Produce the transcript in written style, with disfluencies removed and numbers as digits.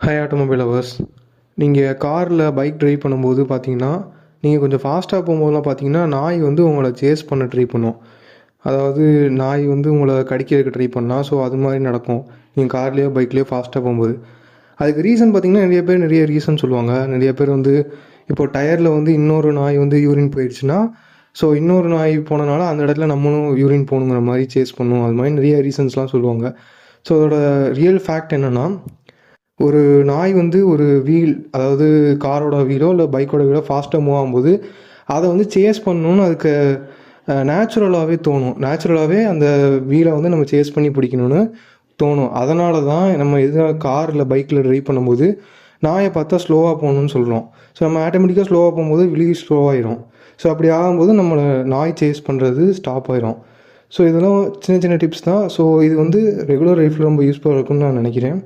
Hi automobile lovers. நீங்கள் காரில் bike drive பண்ணும்போது பார்த்தீங்கன்னா, நீங்கள் கொஞ்சம் ஃபாஸ்ட்டாக போகும்போதெல்லாம் பார்த்தீங்கன்னா, நாய் வந்து உங்கள சேஸ் பண்ண ட்ரை பண்ணும். அதாவது நாய் வந்து உங்கள கடிக்கிறதுக்கு ட்ரை பண்ணலாம். ஸோ அது மாதிரி நடக்கும். நீங்கள் கார்லேயோ, பைக்லேயோ ஃபாஸ்ட்டாக போகும்போது. அதுக்கு ரீசன் பார்த்தீங்கன்னா, நிறைய பேர் நிறைய ரீசன் சொல்லுவாங்க. நிறைய பேர் வந்து இப்போ டயரில் வந்து இன்னொரு நாய் வந்து யூரின் போயிடுச்சுன்னா, ஸோ இன்னொரு நாய் போனனால அந்த இடத்துல நம்மளும் யூரின் போகணுங்கிற மாதிரி சேஸ் பண்ணும். அது மாதிரி நிறைய ரீசன்ஸ்லாம் சொல்லுவாங்க. ஸோ அதோட ரியல் ஃபேக்ட் என்னென்னா, ஒரு நாய் வந்து ஒரு வீல், அதாவது காரோட வீலோ இல்லை பைக்கோட வீலோ ஃபாஸ்ட்டாக மூவ் ஆகும்போது அதை வந்து சேஸ் பண்ணணுன்னு அதுக்கு நேச்சுரலாகவே தோணும். நேச்சுரலாகவே அந்த வீலை வந்து நம்ம சேஸ் பண்ணி பிடிக்கணும்னு தோணும். அதனால தான் நம்ம எதுவும் கார் இல்லை பைக்கில் ட்ரைவ் பண்ணும்போது நாயை பார்த்தா ஸ்லோவாக போகணுன்னு சொல்கிறோம். ஸோ நம்ம ஆட்டோமேட்டிக்காக ஸ்லோவாக போகும்போது வீல் ஸ்லோவாகிடும். ஸோ அப்படி ஆகும்போது நம்மளை நாய் சேஸ் பண்ணுறது ஸ்டாப் ஆயிரும். ஸோ இதெல்லாம் சின்ன சின்ன டிப்ஸ் தான். ஸோ இது வந்து ரெகுலர் லைஃப்பில் ரொம்ப யூஸ்ஃபுல்லாக இருக்கும்னு நான் நினைக்கிறேன்.